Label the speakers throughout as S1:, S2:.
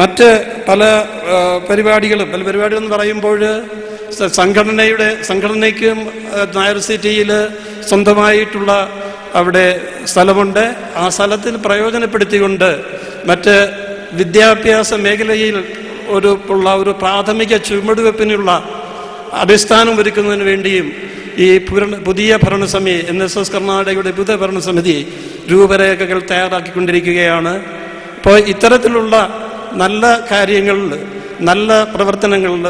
S1: മറ്റ് പല പരിപാടികളെന്ന് പറയുമ്പോൾ സംഘടനയ്ക്കും നായർ സിറ്റിയിൽ സ്വന്തമായിട്ടുള്ള അവിടെ സ്ഥലമുണ്ട്. ആ സ്ഥലത്തിൽ പ്രയോജനപ്പെടുത്തിക്കൊണ്ട് മറ്റ് വിദ്യാഭ്യാസ മേഖലയിൽ ഉള്ള ഒരു പ്രാഥമിക ചുവടുവെപ്പിനുള്ള അടിസ്ഥാനം ഒരുക്കുന്നതിന് വേണ്ടിയും ഈ പുതിയ ഭരണസമിതി NSS കർണാടകയുടെ പുതിയ ഭരണസമിതി രൂപരേഖകൾ തയ്യാറാക്കിക്കൊണ്ടിരിക്കുകയാണ്. അപ്പോൾ ഇത്തരത്തിലുള്ള നല്ല കാര്യങ്ങളിൽ, നല്ല പ്രവർത്തനങ്ങളിൽ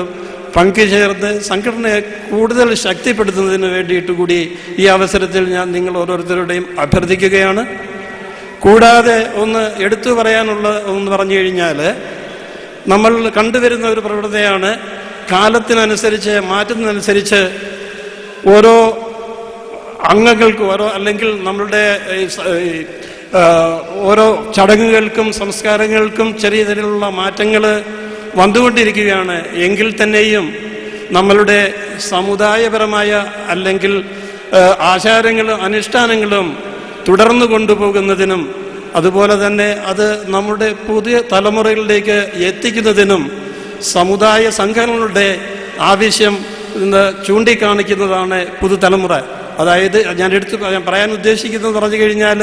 S1: പങ്കുചേർന്ന് സംഘടനയെ കൂടുതൽ ശക്തിപ്പെടുത്തുന്നതിന് വേണ്ടിയിട്ട് കൂടി ഈ അവസരത്തിൽ ഞാൻ നിങ്ങൾ ഓരോരുത്തരുടെയും അഭ്യർത്ഥിക്കുകയാണ്. കൂടാതെ ഒന്ന് എടുത്തു പറയാനുള്ള ഒന്ന് പറഞ്ഞു കഴിഞ്ഞാൽ, നമ്മൾ കണ്ടുവരുന്ന ഒരു പ്രവണതയാണ് കാലത്തിനനുസരിച്ച് മാറ്റുന്നതനുസരിച്ച് ഓരോ അംഗങ്ങൾക്കും അല്ലെങ്കിൽ നമ്മളുടെ ഓരോ ചടങ്ങുകൾക്കും സംസ്കാരങ്ങൾക്കും ചെറിയ തരത്തിലുള്ള മാറ്റങ്ങൾ വന്നുകൊണ്ടിരിക്കുകയാണ്. എങ്കിൽ തന്നെയും നമ്മളുടെ സമുദായപരമായ അല്ലെങ്കിൽ ആചാരങ്ങളും അനുഷ്ഠാനങ്ങളും തുടർന്നു കൊണ്ടുപോകുന്നതിനും അതുപോലെ തന്നെ അത് നമ്മുടെ പുതിയ തലമുറകളിലേക്ക് എത്തിക്കുന്നതിനും സമുദായ സംഘടനകളുടെ ആവശ്യം ചൂണ്ടിക്കാണിക്കുന്നതാണ് പുതുതലമുറ. അതായത് ഞാൻ പറയാൻ ഉദ്ദേശിക്കുന്നത് പറഞ്ഞു കഴിഞ്ഞാൽ,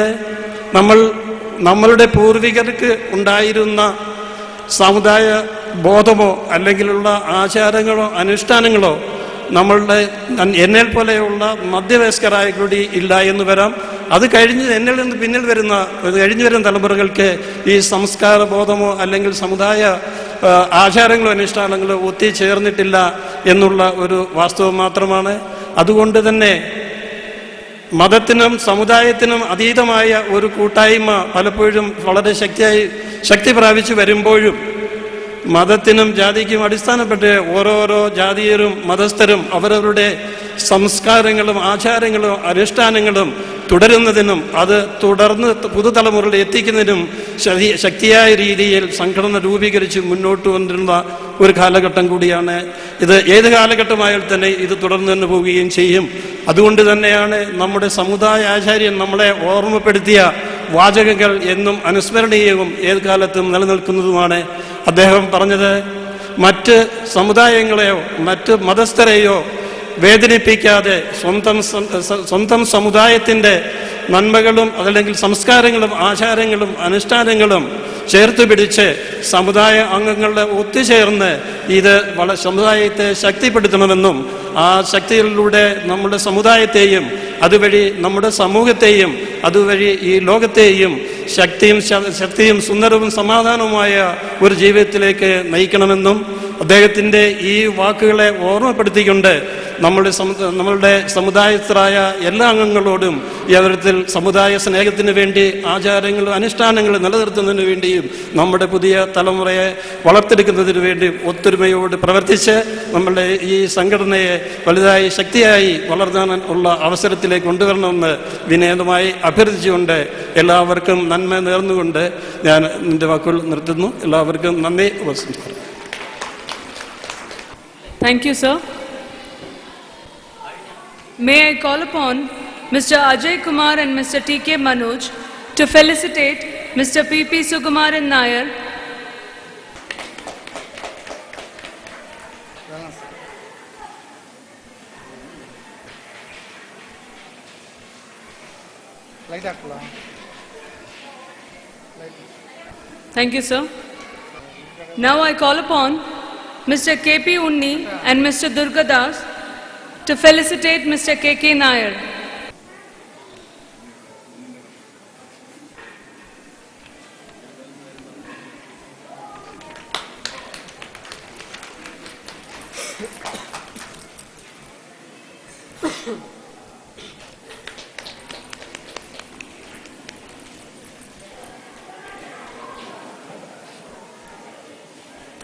S1: നമ്മളുടെ പൂർവികർക്ക് ഉണ്ടായിരുന്ന സമുദായ ബോധമോ അല്ലെങ്കിലുള്ള ആചാരങ്ങളോ അനുഷ്ഠാനങ്ങളോ നമ്മളുടെ എന്നേൽ പോലെയുള്ള മധ്യവയസ്കരായ കൂടി ഇല്ല എന്ന് വരാം. അത് എന്നിൽ നിന്ന് പിന്നിൽ കഴിഞ്ഞു വരുന്ന തലമുറകൾക്ക് ഈ സംസ്കാര ബോധമോ അല്ലെങ്കിൽ സമുദായ ആചാരങ്ങളോ അനുഷ്ഠാനങ്ങളോ ഒത്തുചേർന്നിട്ടില്ല എന്നുള്ള ഒരു വാസ്തവം മാത്രമാണ്. അതുകൊണ്ട് തന്നെ മതത്തിനും സമുദായത്തിനും അതീതമായ ഒരു കൂട്ടായ്മ പലപ്പോഴും വളരെ ശക്തി പ്രാപിച്ചു വരുമ്പോഴും മതത്തിനും ജാതിക്കും അടിസ്ഥാനപ്പെട്ട് ഓരോരോ ജാതീയരും മതസ്ഥരും അവരവരുടെ സംസ്കാരങ്ങളും ആചാരങ്ങളും അനുഷ്ഠാനങ്ങളും തുടരുന്നതിനും അത് തുടർന്ന് പുതുതലമുറയിൽ എത്തിക്കുന്നതിനും ശക്തിയായ രീതിയിൽ സംഘടന രൂപീകരിച്ച് മുന്നോട്ട് കൊണ്ടിരുന്ന ഒരു കാലഘട്ടം കൂടിയാണ് ഇത്. ഏത് കാലഘട്ടമായാൽ തന്നെ ഇത് തുടർന്ന് തന്നെ പോവുകയും ചെയ്യും. അതുകൊണ്ട് തന്നെയാണ് നമ്മുടെ സമുദായ ആചാര്യൻ നമ്മളെ ഓർമ്മപ്പെടുത്തിയ വാചകങ്ങൾ എന്നും അനുസ്മരണീയവും ഏത് കാലത്തും നിലനിൽക്കുന്നതുമാണ്. അദ്ദേഹം പറഞ്ഞത്, മറ്റ് സമുദായങ്ങളെയോ മറ്റ് മതസ്ഥരെയോ വേദനിപ്പിക്കാതെ സ്വന്തം സമുദായത്തിൻ്റെ നന്മകളും അതല്ലെങ്കിൽ സംസ്കാരങ്ങളും ആചാരങ്ങളും അനുഷ്ഠാനങ്ങളും ചേർത്ത് പിടിച്ച് സമുദായ അംഗങ്ങളുടെ ഒത്തുചേർന്ന് ഇത് സമുദായത്തെ ശക്തിപ്പെടുത്തണമെന്നും ആ ശക്തികളിലൂടെ നമ്മുടെ സമുദായത്തെയും അതുവഴി നമ്മുടെ സമൂഹത്തെയും അതുവഴി ഈ ലോകത്തെയും ശക്തിയും സുന്ദരവും സമാധാനവുമായ ഒരു ജീവിതത്തിലേക്ക് നയിക്കണമെന്നും അദ്ദേഹത്തിൻ്റെ ഈ വാക്കുകളെ ഓർമ്മപ്പെടുത്തിക്കൊണ്ട് നമ്മളുടെ സമുദായസ്ഥരായ എല്ലാ അംഗങ്ങളോടും ഈ അവരത്തിൽ സമുദായ സ്നേഹത്തിന് വേണ്ടി ആചാരങ്ങളും അനുഷ്ഠാനങ്ങളും നിലനിർത്തുന്നതിന് വേണ്ടിയും നമ്മുടെ പുതിയ തലമുറയെ വളർത്തെടുക്കുന്നതിന് വേണ്ടി ഒത്തൊരുമയോട് പ്രവർത്തിച്ച് നമ്മളുടെ ഈ സംഘടനയെ വലുതായി ശക്തിയായി വളർത്താൻ ഉള്ള അവസരത്തിലേക്ക് കൊണ്ടുവരണമെന്ന് വിനയമായി അഭ്യർത്ഥിച്ചുകൊണ്ട് എല്ലാവർക്കും നന്മ നേർന്നുകൊണ്ട് ഞാൻ എൻ്റെ വാക്കുകൾ നിർത്തുന്നു. എല്ലാവർക്കും നന്ദി.
S2: Thank you, sir. May I call upon Mr. Ajay Kumar and Mr. T.K. Manoj to felicitate Mr. P.P. Sukumaran Nair. Thank you, sir. Now I call upon Mr. K.P. Unni and Mr. Durgadas to felicitate Mr. K.K. Nair.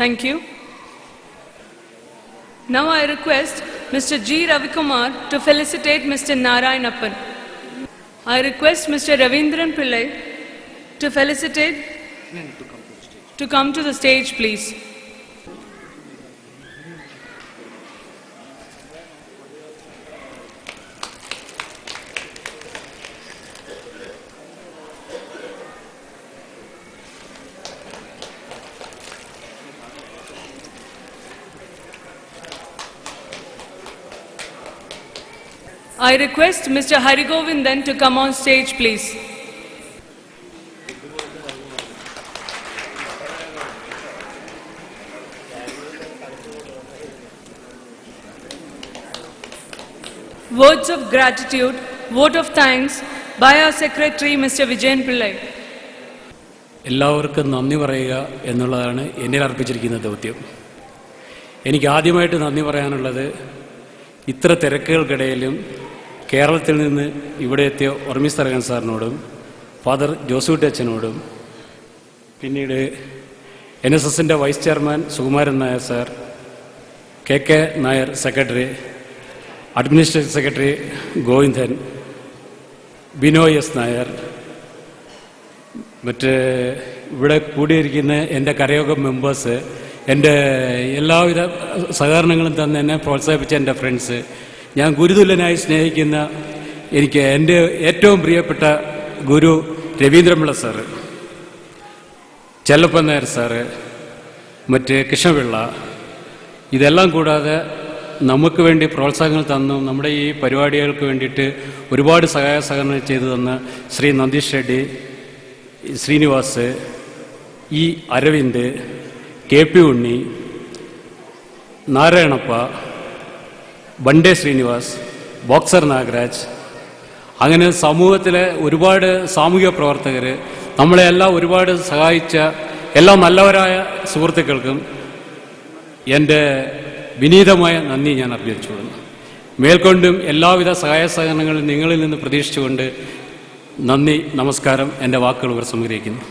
S2: Thank you. Now I request Mr. G. Ravikumar to felicitate Mr. Narayanappan. I request Mr. Ravindran Pillai to felicitate, to come to the stage, please. I request Mr. Harigovindan to come on stage, please. Words of gratitude, vote of thanks by our Secretary, Mr. Vijayan Pillai.
S3: എല്ലാവർക്കും നന്ദി പറയുക എന്നുള്ളതാണ് എന്നിൽ അർപ്പിച്ചിരിക്കുന്ന ദൗത്യം. എനിക്ക് ആദ്യമായിട്ട് നന്ദി പറയാനുള്ളത് ഇത്ര തിരക്കുകൾക്കിടയിലും കേരളത്തിൽ നിന്ന് ഇവിടെ എത്തിയ ഒർമിസ് തരകൻ സാറിനോടും ഫാദർ ജോസൂട്ടി അച്ഛനോടും പിന്നീട് NSSൻ്റെ vice chairman Sukumaran Nair sir, KK Nair secretary, administrative secretary Govindan, Binoy S Nair, മറ്റ് ഇവിടെ കൂടിയിരിക്കുന്ന എൻ്റെ കരയോഗം മെമ്പേഴ്സ്, എൻ്റെ എല്ലാവിധ സഹകരണങ്ങളും തന്ന് എന്നെ പ്രോത്സാഹിപ്പിച്ച എൻ്റെ ഫ്രണ്ട്സ്, ഞാൻ ഗുരുതുല്യനായി സ്നേഹിക്കുന്ന എനിക്ക് എൻ്റെ ഏറ്റവും പ്രിയപ്പെട്ട ഗുരു രവീന്ദ്രൻപിള്ള സാറ്, ചെല്ലപ്പൻ നായർ സാറ്, മറ്റ് കൃഷ്ണപിള്ള, ഇതെല്ലാം കൂടാതെ നമുക്ക് വേണ്ടി പ്രോത്സാഹനങ്ങൾ തന്നും നമ്മുടെ ഈ പരിപാടികൾക്ക് വേണ്ടിയിട്ട് ഒരുപാട് സഹായ സഹകരണം ചെയ്തു തന്ന ശ്രീ നന്ദീഷ് റെഡ്ഡി, ശ്രീനിവാസ്, ഇ അരവിന്ദ്, KP ഉണ്ണി, നാരായണപ്പ, ബണ്ടേ ശ്രീനിവാസ്, ബോക്സർ നാഗരാജ്, അങ്ങനെ സമൂഹത്തിലെ ഒരുപാട് സാമൂഹിക പ്രവർത്തകർ, നമ്മളെല്ലാം ഒരുപാട് സഹായിച്ച എല്ലാ നല്ലവരായ സുഹൃത്തുക്കൾക്കും എൻ്റെ വിനീതമായ നന്ദി ഞാൻ അഭ്യർത്ഥിച്ചുകൊള്ളുന്നു. മേൽക്കൊണ്ടും എല്ലാവിധ സഹായ സഹകരണങ്ങളും നിങ്ങളിൽ നിന്ന് പ്രതീക്ഷിച്ചുകൊണ്ട് നന്ദി, നമസ്കാരം. എൻ്റെ വാക്കുകൾ ഉപസംഹരിക്കുന്നു.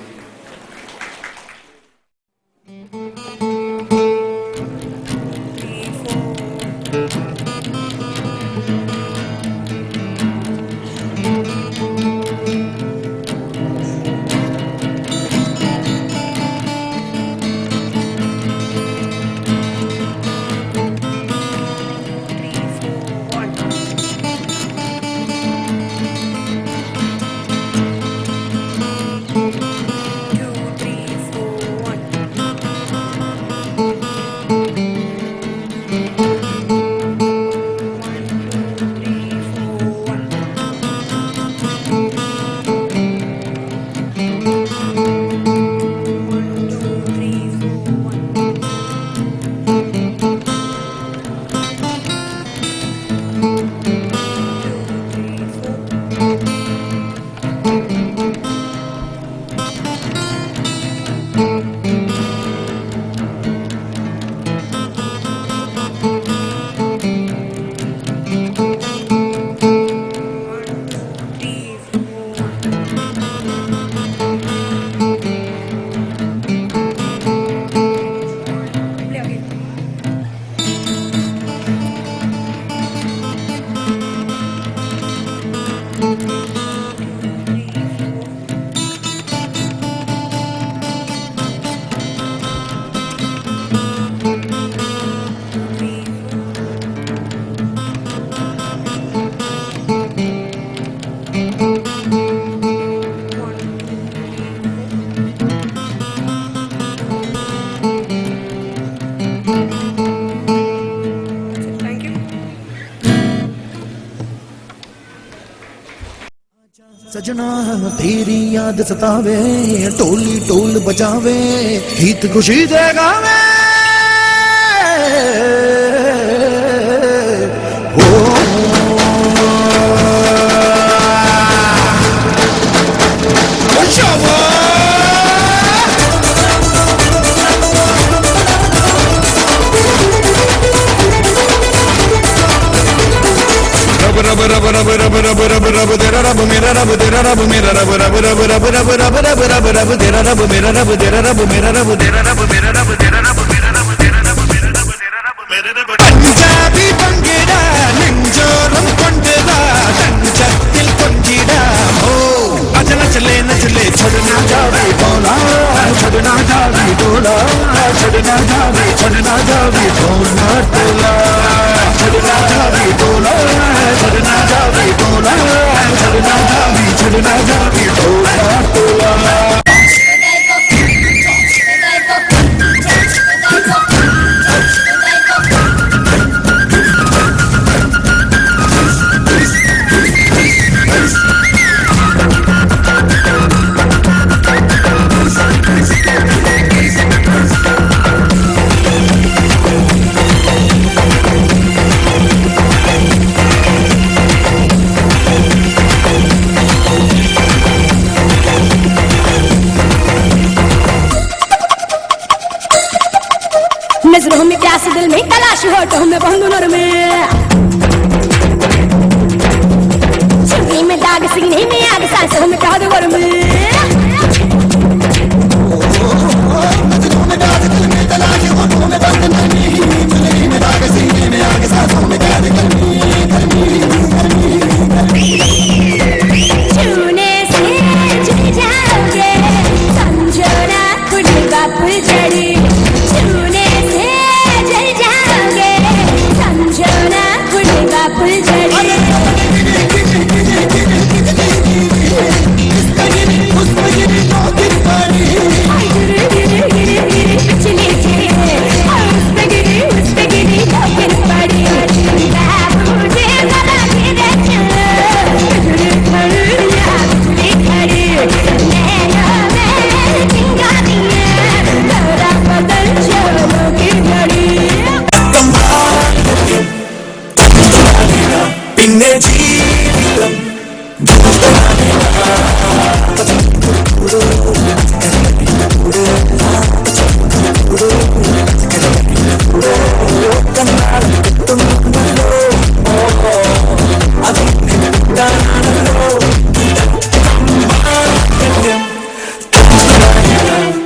S4: सजना तेरी याद सतावे, टोली टोल बजावे, गीत खुशी दे गावे। रब रब रब रब रब रब रब तेरा रब मेरा रब तेरा रब मेरा रब रब रब रब रब रब रब रब रब तेरा रब मेरा रब तेरा रब मेरा रब तेरा रब मेरा रब तेरा रब मेरा रब तेरा रब मेरा रब तेरा रब मेरा रब पंजाबी पंगिड़ा നെഞ്ചോരം കൊണ്ടിടാ തഞ്ചത്തിൽ കൊഞ്ചിടാ ഓ आज नचले नचले छोड़ना जावे बोला छोड़ना जावे बोला छोड़ना जावे छोड़ना जावे बोला बोला छोड़ना जावे बोला छोड़ना जावे बोला छोड़ना जावे छोड़ना जावे बोला बोला
S5: नजरों में प्यास दिल में तलाश होठों में बंधु नर में चुन्नी में दाग सीने में आग सांसों में काद वर में नजरों में प्यास दिल में तलाश होठों में बंधु नर में चुन्नी में दाग सीने में आग सांसों में काद गर्मी छूने से जुड़ जाओगे समझो ना खुलेगा फुलझड़ी छूने से जल जाओगे समझो ना खुलेगा फुलझड़ी पिछले
S6: പിന്നെ ജീവിതം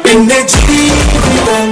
S6: പിന്നെ ജീവിതം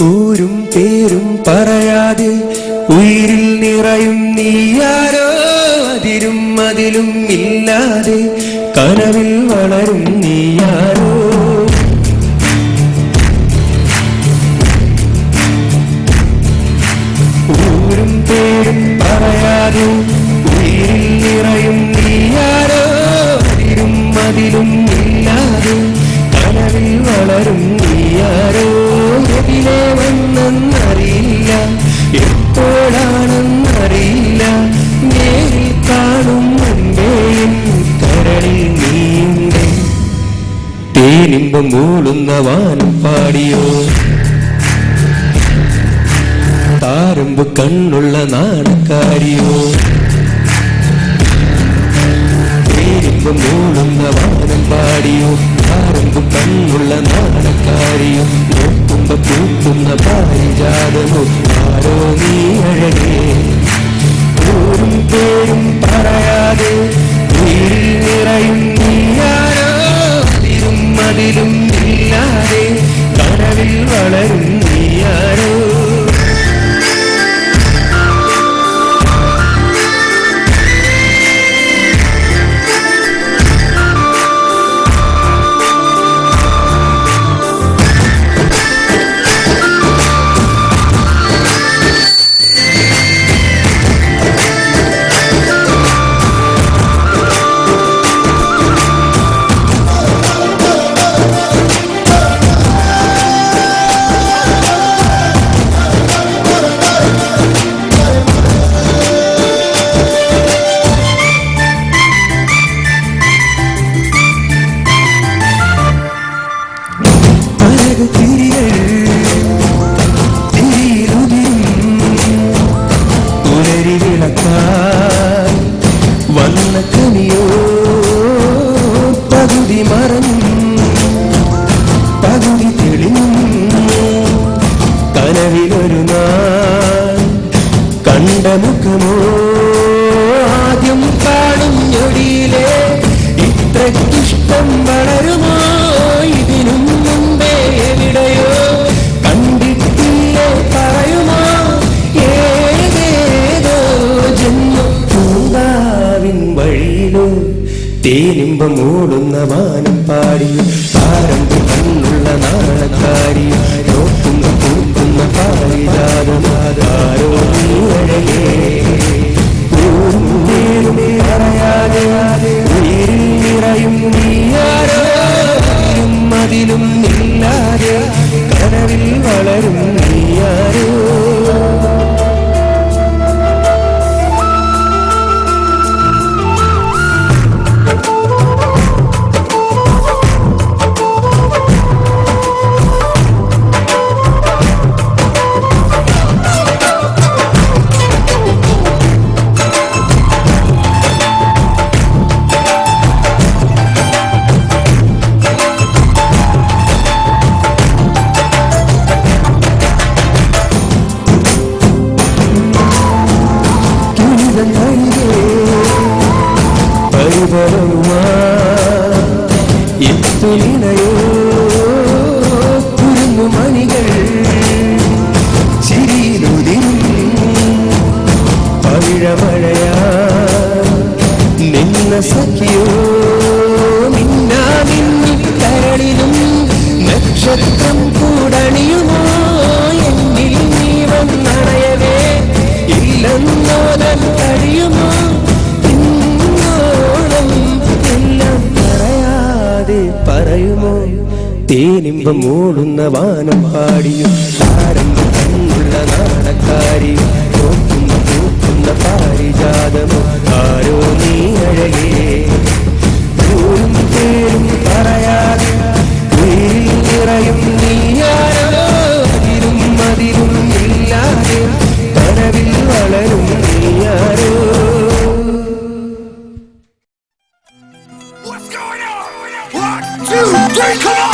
S6: ൂരും പേരും പറയാതെ ഉയിരിൽ നിറയും നീയാരോ അതിരും അതിലും ഇല്ലാതെ കനവിൽ വളരും നീയാരോ ൂരും പേരും പറയാതെ ഉയിരിൽ നിറയും നീയാരോ അതിരും അതിലും ഇല്ലാതെ കനവിൽ വളരും നീയാരോ എതിലെ വന്നെന്നറിയില്ല എപ്പോഴാണെന്നറിയില്ല നേരിൽ കാണും മുൻപേയും കരളിൽ നീണ്ടേ തേനിമ്പം മൂളുന്ന വാനം പാടിയോ താരമ്പ് കണ്ണുള്ള നാണക്കാരിയോ തേനിമ്പം മൂളുന്ന വാനം പാടിയോ താരമ്പ് കണ്ണുള്ള നാണക്കാരിയോ നോക്കുമ്പോ പൂക്കുന്ന പാരിജാതമോ ആരോ നീ അഴകേ ൂരും പേരും പറയാതെ ഉയിരിൽ നിറയും നീയാരോ അതിരും അതിലും ഇല്ലാതെ കനവിൽ വളരും നീയാരോ മണികൾ ചിരിയിലുതിരും പവിഴമഴയാ നിന്ന സഖിയോ നിന്നാ നിന്നിൽ കരളിലും നക്ഷത്രം കൂടണിയുമോ എന്നിൽ നീ വന്നണയവേ ഇല്ലെന്നോലം കഴിയുമോ ഇന്നോളം എല്ലാം പറയാതെ പറയുമോ തേനിമ്പം മൂടുന്ന വാനം പാടിയും ആരംഭം കണ്ണുള്ള നാണക്കാരിയും നോക്കുന്ന പൂക്കുന്ന പാരിജാതമോ ആരോ നീ അഴകേ പൂരും പേരും പറയാതെ നിറയും നീയാരോ അതിരും അതിരും ഇല്ലാതെ കനവിൽ വളരും നീയാരോ
S4: What's going on? 1, 2, 3, come on!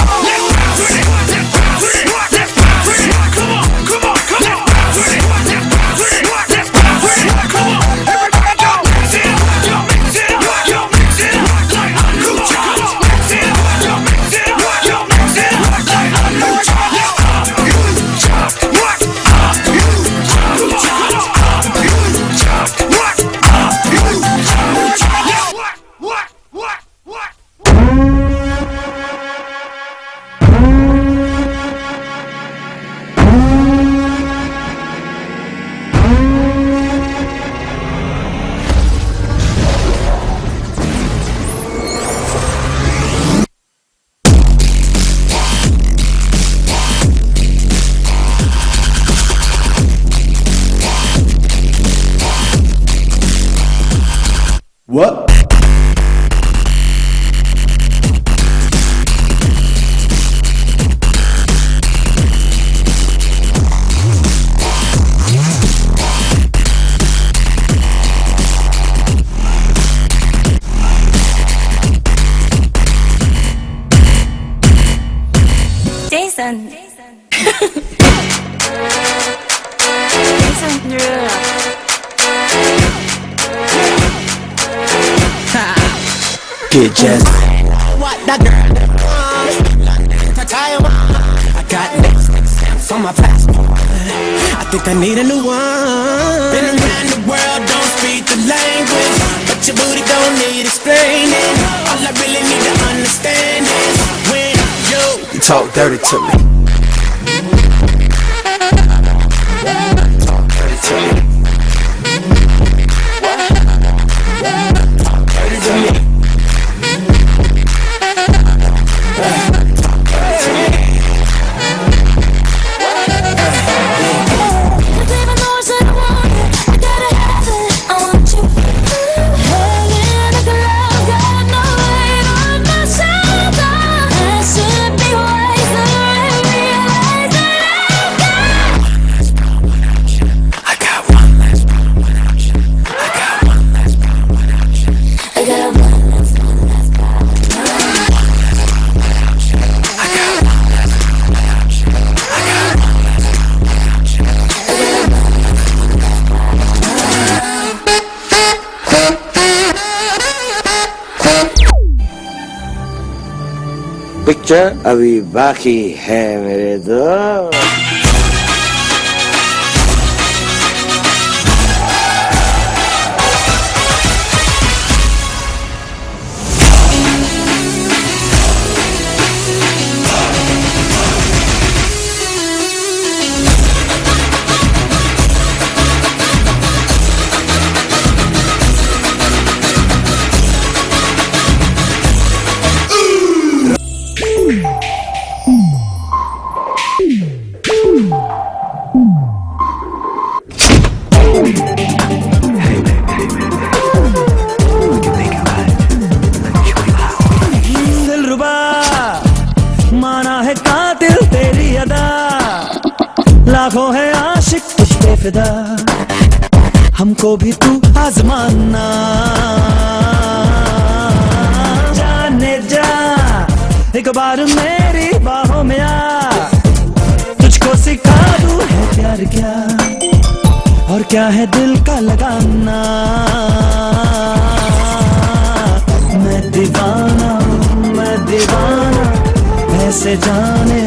S5: What?
S7: Jason. Jason Derulo.
S6: Get just
S5: What that girl? I got next on my passport. I think I need a new one. Been around the world, don't speak the language, but your booty don't need explaining. All I really need to understand is when you talk dirty to me. Talk dirty to me. Talk dirty to me.
S8: Picture अभी बाकी है मेरे दोस्त।
S5: लाखों है आशिक तुझ पे फिदा, हमको भी तू आजमाना। जाने जा एक बार मेरी बाहों में आ, तुझको सिखा दूं है प्यार क्या और क्या है दिल का लगाना। मैं दीवाना ऐसे जाने